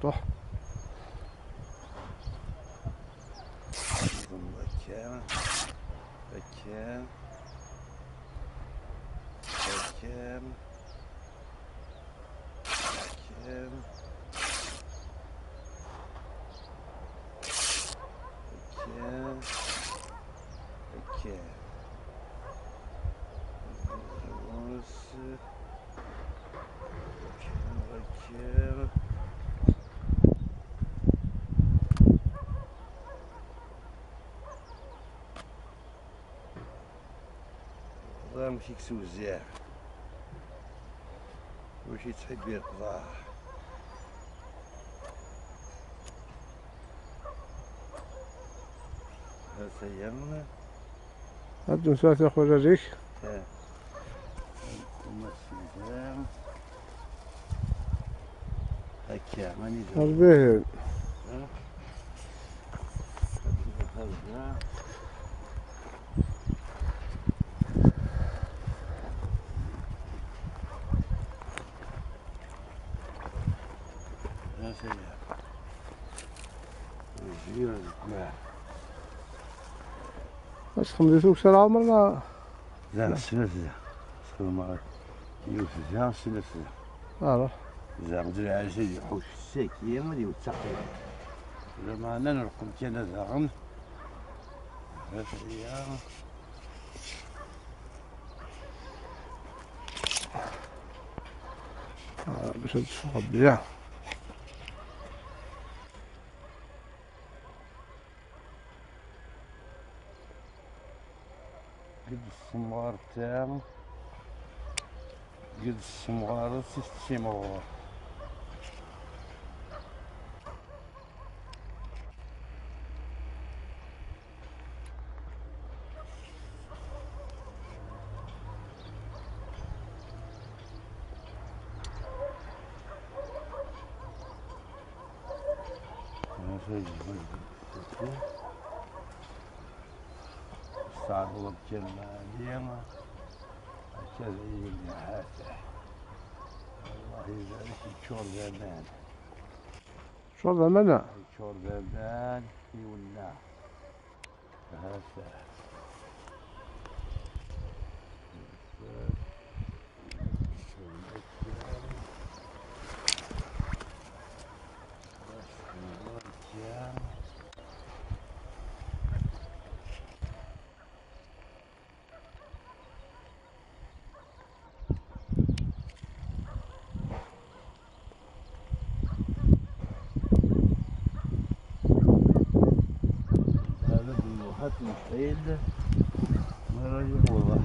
طح بكام بكام بكام بكام بكام بكام ونص بكام والله ماشي كسو زياح وشي تحب يقضاه هذا يمنا هاد نسات يا خويا ريك وما السيدان هكا ماني هربيه هذا اش خمديتو كثر عمرنا لا سلسلة سلسلة يوسف جا سلسلة عرف زعما عاجل يحوش الساكية مالي وتسقي لما أنا نرقم كان زعم هي باش هاد الشغل بيع قد السموار تاعو قد السموار سيستيمور صعب الجمالية كذا اللي هاته والله ذلك يشور زمان شغل زماننا يشور زمان في ولا هاته مستعد مرة يوضح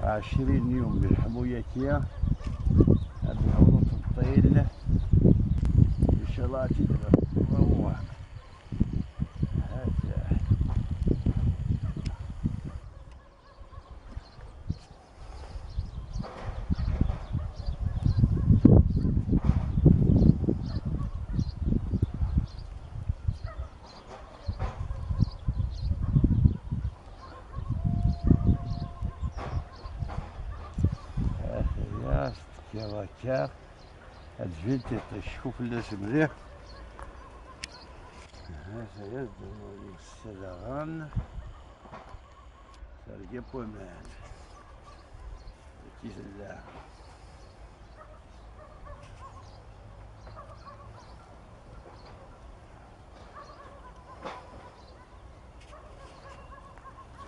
20 يوم بالحموية كيا العروض الطيل إن شاء الله تدرى روح هذا يا كاع هاد الفيلتي تشوف الناس مليح هذا يزدو السلغان سرقة بومان كيس الله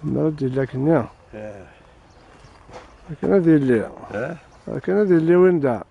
نردي لكن يا لكن هذه اللي لكن هذه اللي وين دع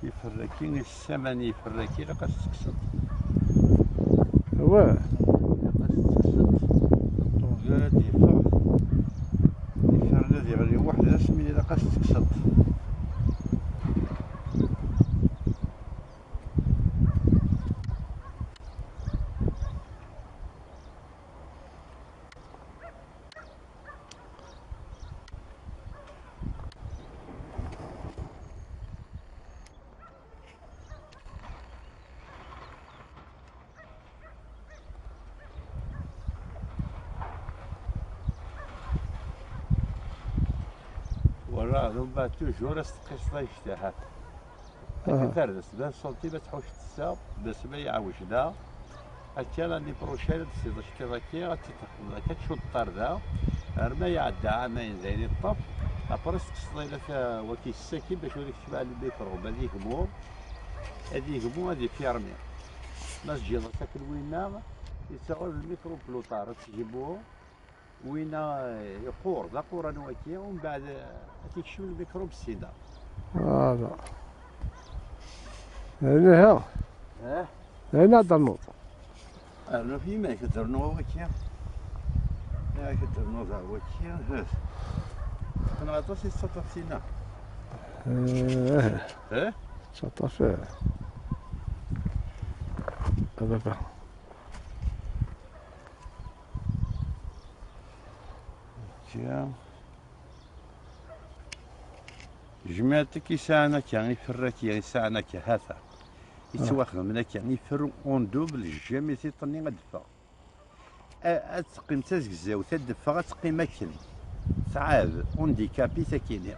يفركين الثمن يفركين لقد تكسب واه لقد تكسب الطوغات يفرد يغلي واحد اسمي لقد تكسب راه بعد توجور استقيس الله يشتاها. تردس بس صوتي بس حوش الساق بس ما يعوج دا. هكا راني بروشيل تسيد اشتراكي غتتاخذ كتشوط الطرده رما يعدى عامين زين الطف ابرس تصلي لك وكي الساكي باش وليك تبع الميكرو هذيك مو هذيك مو هذه فيرمي ما تجي راسك وينا يساوي الميكرو بلوطار تجيبوه وينا يقور لا قور نواكي ومن بعد تكشف الميكرو بالسيده. هذا هنا ها هنا ضنوط. أنا في ما كترنو وكيا ما كترنو ذا وكيا هات أنا عطاسي السطاسينا ها سطافي هذاك كيا جماعتك يساعنا كان يفرك يساعنا كهذا يتواخذ منك يعني يفرو اون دوبل جامي تيطني غدفا اتقيم تزكزاو تدفا غتقيم اكل صعاب اونديكابي ساكيني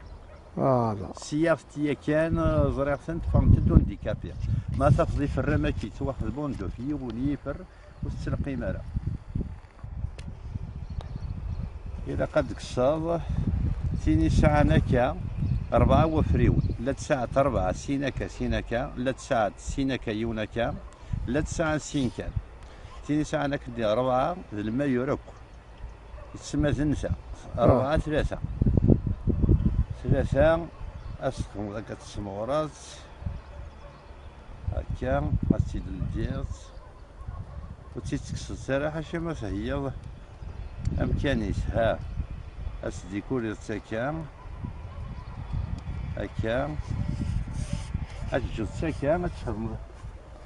هذا سيارتي كان زريعة فهمت اونديكابي ما تفضي في الرماكي تواخذ بوندو في ونيفر وتسرقي مرا إذا قد قصاد تيني ساعة نكا 4 وفريون لا ساعة 4 سينكا لا ساعة سينكا يونكا لا ساعة سينكا تيني ساعة نكدي 4 الماء يرك تسمى زنسة 4 3 أسخن ذاك السمورات هكا غتسيد الجيرت وتيتكسر سراحة شي ما فهي أمكانيس ها أسديكوري تاكا هكا أجد ساكا تفهم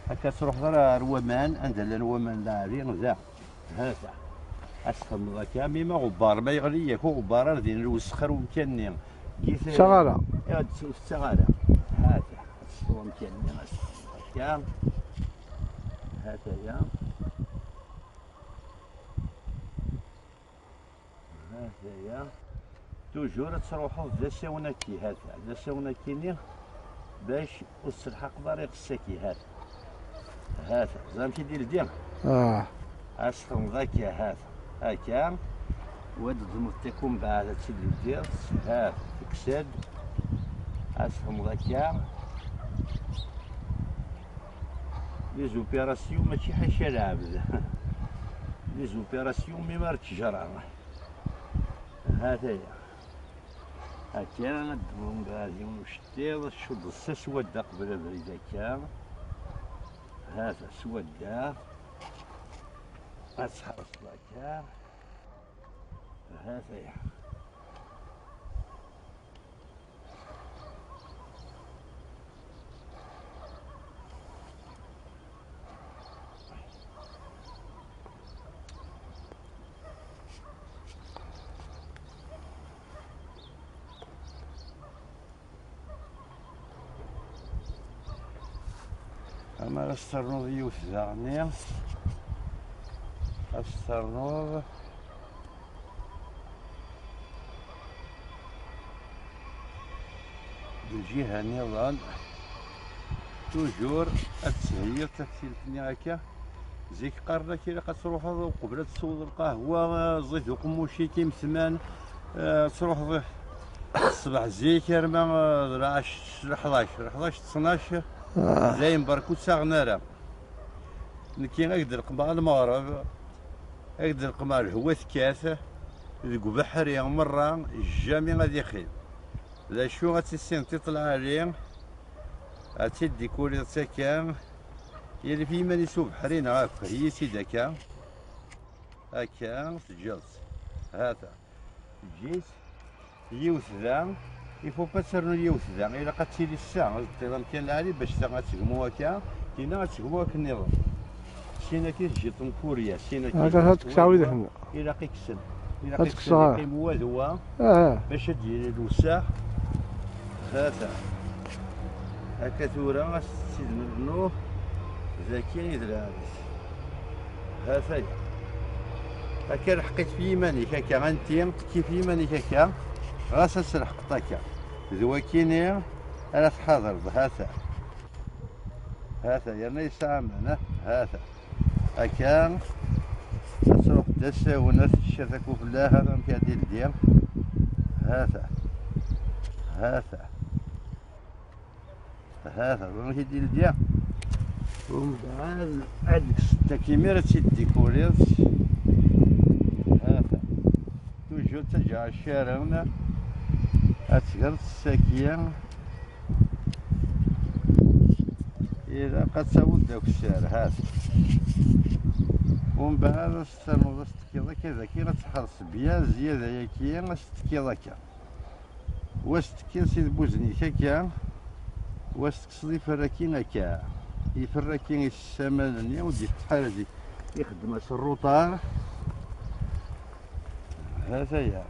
هكا تروح غير الومان عندنا الومان لاعبين ذا هذا أسخن ذاك ميما غبار ما يغلي ياكو غبار دين الوسخر ومكاني شغالة يا شغالة هذا ومكاني هكا هكذا هكذا توجور تروحوا ذا ساوناكي هذا ذا ساوناكيني باش السلحق طريق الساكي هذا زعما كيدير ديال اسخن ذاك هذا هكا واد دمرتكم بعد تسد ديال هذا تكسد اسخن ذاك لي زوبيراسيون ماشي حاشا لعب لي زوبيراسيون مي مارك جرى هذايا هكا ندوم غادي ونشتي شد السوده قبل بريده كان هذا سوده اسحرس لك هذايا أما السترنوض يوثعني السترنوض بالجهة نظام توجور التسهيل تكسيلتني هكا زيك قارنا كي لاقا تروح قبل تسوض القهوة زيت وقموشي كيم ثمان تروح الصباح زيك رما 11 12 زين بركوت ساغنارا نكي نقدر قمع المغرب نقدر قمع الهواث كاث ذوك بحر يا مرة جامي غادي يخيل لا شو غاتسين تطلع عليه غاتدي كوري تاكام يلي في ماني سو بحرين هاك هي سيداكا هكا تجلس هذا جيت يوث ذا يفو با تسرنو اليوث ذا إلا قد تيلي الساعة النظام كان العالي باش تغتقمو هكا كينا غتقمو هاك النظام سينا كي تجي طنكوريا سينا كي هكا تكساوي ذاك إلا قيكسن إلا هاتك قيكسن صغار. يقيمو هذوا باش تجي الوساخ هذا هكا ثورة سيد نبنوه ذاكين يدرارس هذا هكا لحقيت في يمانيك هكا غنتيم كيف يمانيك هكا غاسس لحقتك ذوكيني أنا تحاضر هذا يعني يسامنا هذا أكان أسوق دسة وناس الشركة في الله هذا في هذه الديار هذا ومشي ديال الديار ومن بعد عندك 6 كيميرا تيديكوريز هذا توجو تجا الشارع هنا أتقرط الساكية إذا قد سود داك الشارع هذا ومن بعد استنوض استكيضا كذا كي غتحرص بيا زيادة ياكيا استكيضا كا واستكي سيد بوزني كاكا واستكصدي فراكين هكا يفراكين السمانية ودي الحالة يخدم الروطار هذا يا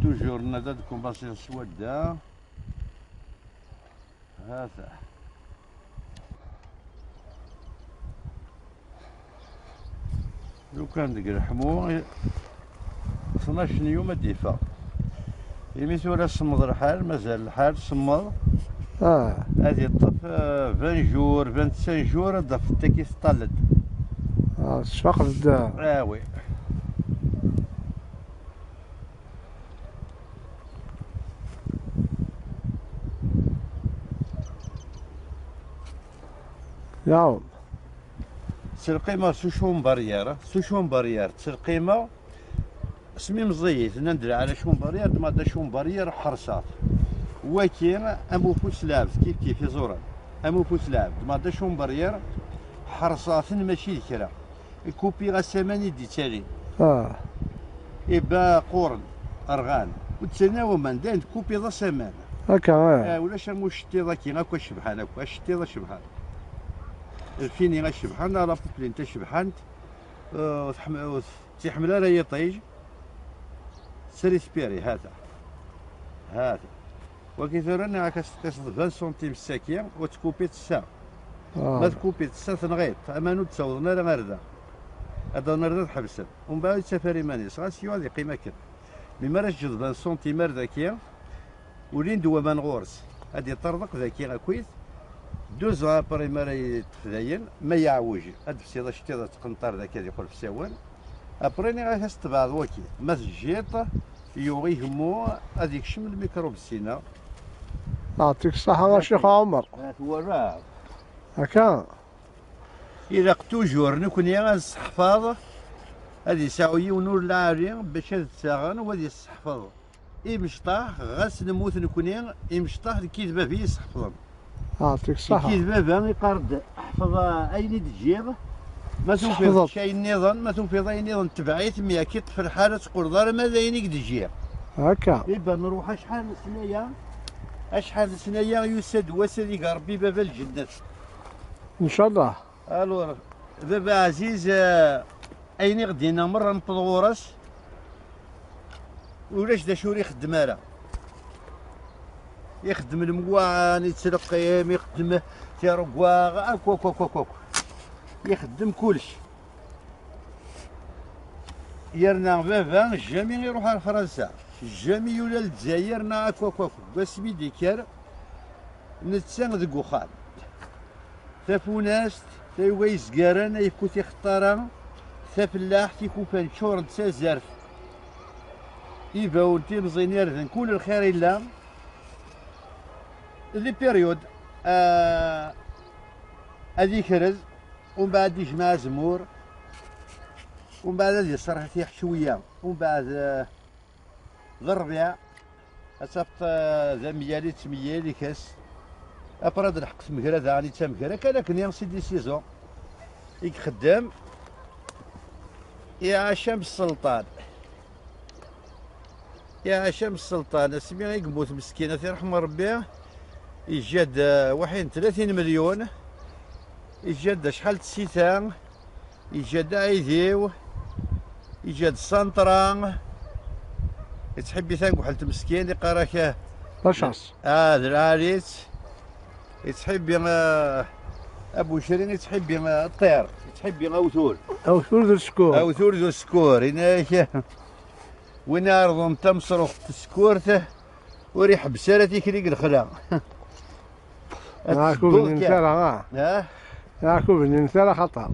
توجور نادا كومباسيون سودا هذا لو كان ديك الحمو 12 يوم ديفا يميت ولا صمد الحال مازال الحال صمد هذه الطف 20 جور 25 جور ضف التكيس طلد شفاق الدار وي ياو سلقيمة سوشون بارير سلقيمة سمي مزيت ندري على شون بارير دما شون بارير حرصات ولكن امو فوس لعب كيف يزورن امو فوس لعب دما شون بارير حرصات ماشي الكرا الكوبي غاسماني دي تالي إبا قورن أرغان وتسناو من داند كوبي ذا سمان هكا ولا شامو شتي ذا كي غاكو شبحان هكا شتي ذا شبحان الفيني غا شبحان لا بوبلين تا شبحانت تيحمل راه يطيج سريسبيري هذا وكيثور انا كتصد 20 سنتيم الساكيه وتكوبي الساعه ما تكوبي الساعه تنغيط امانو تصوضنا راه غير هذا نرد حبسا ومن بعد سفاري ماني غاسيو هذه قيمه كذا مما راش جد 20 سنتيمتر ذاكيه ولين دوا مان غورس هادي طردق ذاكيه كويس دوز ابري مرا تفداين ما يعوج هاد السيده شتي هذا تقنطر ذاك يقول في ساوان ابريني غاس تبعض وكي ما تجيط يوغي همو هذيك شم الميكروب السينا يعطيك الصحة يا شيخ عمر هو راه هكا إذا توجور نكون يا الصحفاض هذه ساوية ونور العاري باش هاد الساغن وهذه الصحفاض إمشطاح غاس نموت نكون إمشطاح الكذبة فيه صحفاض يعطيك الصحة الكذبة فهم يقرد حفظ أين تجيب ما تنفض شيء النظام ما تنفض أي نظام تبعيت مياكيت في الحالة تقول دار ماذا ينك تجيب هكا إبا نروح أشحال سنايا يسد وسد ربي باب الجنة إن شاء الله الور بابا عزيز اين غدينا مره نطلع ورس ولاش دا شوري يخدم هذا يخدم المواعن يتسرقيم يخدم تيرقوا كوك يخدم كلش يرنا بابا الجميع يروح على فرنسا الجميع ولا الجزائر نا كوك بس بيدي كار نتسان ذك وخال تفوناست تيويس قارن يفكوتي خطارا ثفلاح تيكون فانشور نتسا زرف إيبا ونتي مزينير ذن كل الخير إلا لي بيريود هذيك رز ومن بعد يجمع زمور ومن بعد هذه الصراحة تيح شوية ومن بعد ذا الربيع أصبت ذا ميالي تميالي كاس أبرد الحق تمكرا ذا عني تمكرا كان يا سيدي سيزون يخدم يا عشام السلطان يا عشام السلطان اسمي يقبوت مسكينة يرحم ربي يجاد 31 مليون يجاد شحال تسيتان يجاد عيديو يجاد سانطران يتحبي ثانك حالة مسكين يقراك باشاس العريس يتحبي ابو شيرين يتحبي الطير يتحبي اوثور ذو السكور اوثور ذو السكور هناك وين ارضهم تمصرخ السكورته وريح بسالة تيكريك الخلا. ياكو بالنسالة ياكو بالنسالة خطر.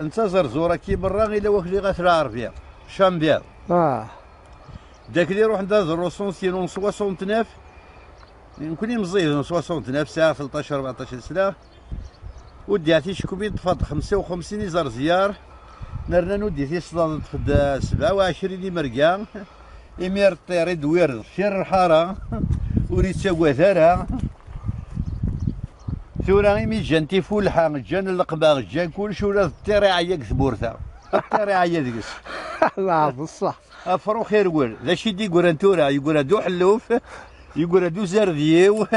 انت زرزورة كي برا غير واخدي غا 3 شامبيال. داك اللي يروح ندير 69 نكون مزيد 69 ساعة 13 14 سنة. ودي عطي شكومي طفات 55 يزار زيار. نرنا نودي في صداد تفد 27 مرقا. إمير الطير يدوير شر الحارة وريت ساقوا ثارة. ثورة إمي جان تيفولحا جان اللقباغ جان كلش ولا الطير عياك ثبورثا. الطير عيا ديكس. لا بصح. أفرو خير ول ذا شي دي قرانتورا يقول دو حلوف يقول دو زرديو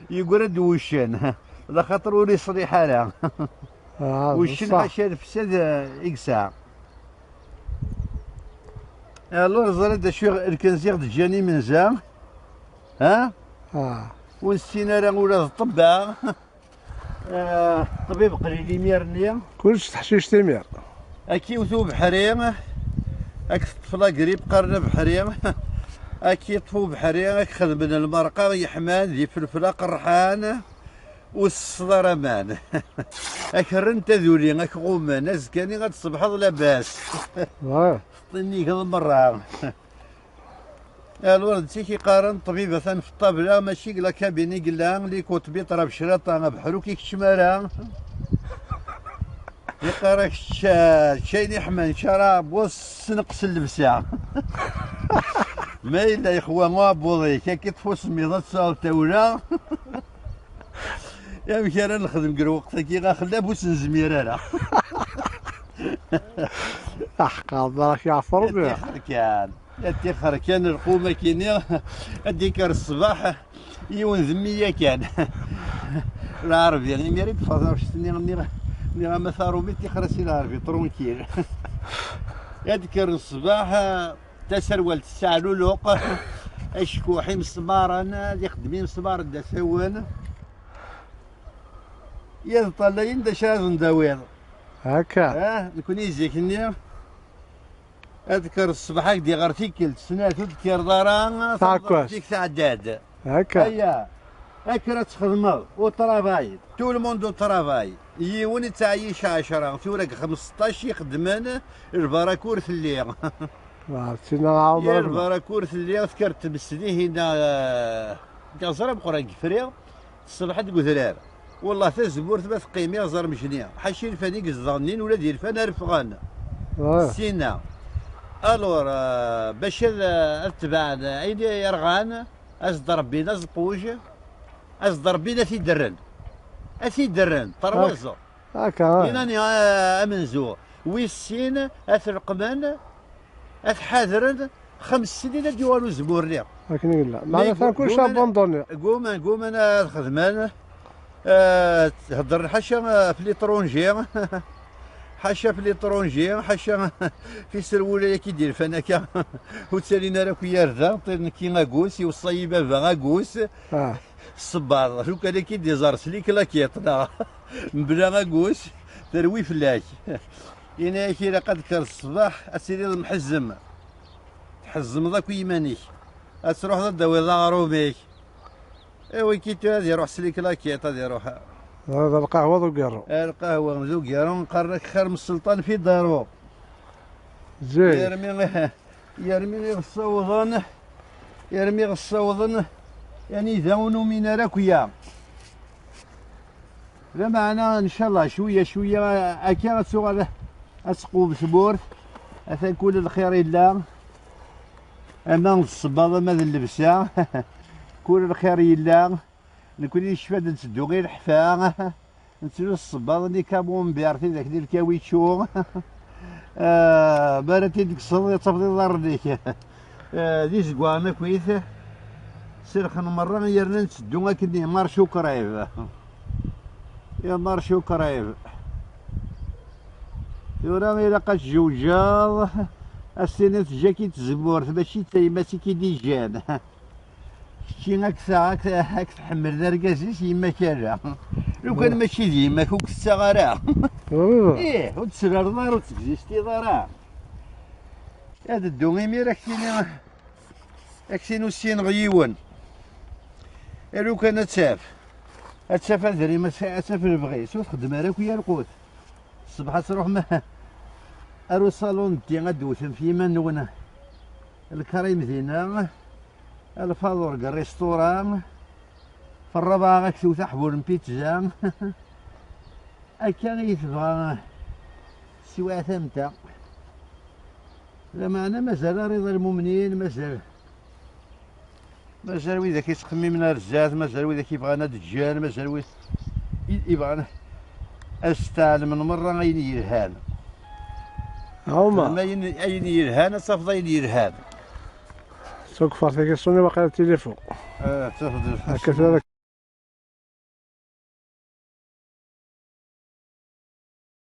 يقول دو وشان لا خاطر ولي صريحة لا. وشن حاشا فساد إكسا. الور زرد شو الكنزيغ تجاني من زام ها ونسينا راه ولا الطباع طبيب قليلي ميرني كلش تحشيش تيمير اكي وثو بحريم اك طفلا قريب قرن بحريم اكي طفو بحريم اك خذ من المرقه يحمان ذي فلفله قرحان والصدر مان اك رنت ذولي اك غومان ازكاني غاد تصبح لاباس طني كذا مرة. الولد تيكي قارن طبيبة في الطابلة ماشي قلا كابيني قلا لي كنت بيطرا بشراطة بحرو كيك شمارة. يقارك شايني حمان شراب وص نقص اللبسة. ما إلا يا إخوان ما بوضي كي تفوس ميضات صال تاولا. يا مكان نخدم قرا وقتها كي غاخلا بوس نزمير أنا. أحقا بارك يعفر بها. التيخر كان القومة كيني الديكر الصباح يون ذمية كان. العربي يعني ميريد فاضل واش ني مثارو بيت تيخرسي العربي طرونكيل. يذكر الصباح تسرول الساعة لولوق اشكوحي مسمار انا يخدمين مسمار دا سوان يطلعين دا شاز نداويض هكا نكون يزيكني. اذكر الصباح هكدي غارتيكل سنة تذكر داران تاكوش ديك سعداد هكا ايا هكا تخدم وطرافاي تو الموندو طرافاي يوني تعيش 10 ثورك 15 يخدمان الباراكور في الليل. عرفتينا عمرنا الباراكور في الليل ذكرت بالسنين هنا كازرب قران كفريغ الصباح تقول والله تزبور ثبات قيمي زار مجنيه حاشي الفانيك الظنين ولا ديال الفن رفغان سينا. الور باش اتبعنا عيد يرغان اصدر بينا زقوج اصدر بينا في درن اثي درن طروازو هكا هنا امنزو ويسين اثرقمان اثحاذرن 5 سنين ديوالو زبور لي هاك نقول لا معناتها كل شيء بوندوني قوم انا الخدمان تهضر حاشا في ليترونجي حاشا في ليترونجي حاشا في سروله كي دير فانا وتسالينا راك ياردا طير كي غاكوس يوصي بابا غاكوس الصباط شوك هذا كي دي زار سليك لا كيطنا بلا غاكوس تروي فلاك هنا كي لقد كر الصباح اسيري المحزم تحزم ذاك يمانيك تروح تداوي ضاروميك ايوا كي هذه يروح سليك لا كيط هذه يروح هذا القهوة ذو قيرو القهوة ذو قيرو نقرك خير من السلطان في دارو زين يرمي غصوضن يرمي غصوضن يعني ذاونو من راكويا لا معنا ان شاء الله شويه اكا تسوغ اسقو بسبور اثنكون الخير الا اما الصباط ما ذا اللبسه كل الخير الا نكون نشفد نسدو غير الحفا نسلو الصباط اللي كابون بيارتي ذاك ديال الكاويتشو بارتي ديك الصديق تفضي الضر ديك دي زكوانا كويس سرخن مرة يرنا نسدو كني مارشو قريب يا مارشو قريب يوراني لقاش جوجاض السنة جاكي تزبور ماشي ماشي كي ديجان شي هاك تحمل ركازيس يما كالا لو كان ماشي ديما كوك السغارة ايه وتسرر دار وتكزيستي دارا هذا الدوميمي راك اكسينو السين غيون لو كان تساف الدري ما تساف البغيس وتخدم راك ويا القوت الصبح تروح ما ارو الصالون دي غدوث في منونه الكريم دينا الفاضور الريستوران في الرباعة غاك توث حبول بيتزا هكا غيتبغى سواء ثمتا لما انا مازال رضا المؤمنين مازال ويدا كيتخمي من الرزات مازال ويدا كيبغانا دجال مازال ويدا يبغانا استعلم من مرة أين يرهان هما ما أين يرهان صافي أين يرهان سوق فارتي كيصوني باقي على التليفون تفضل هكا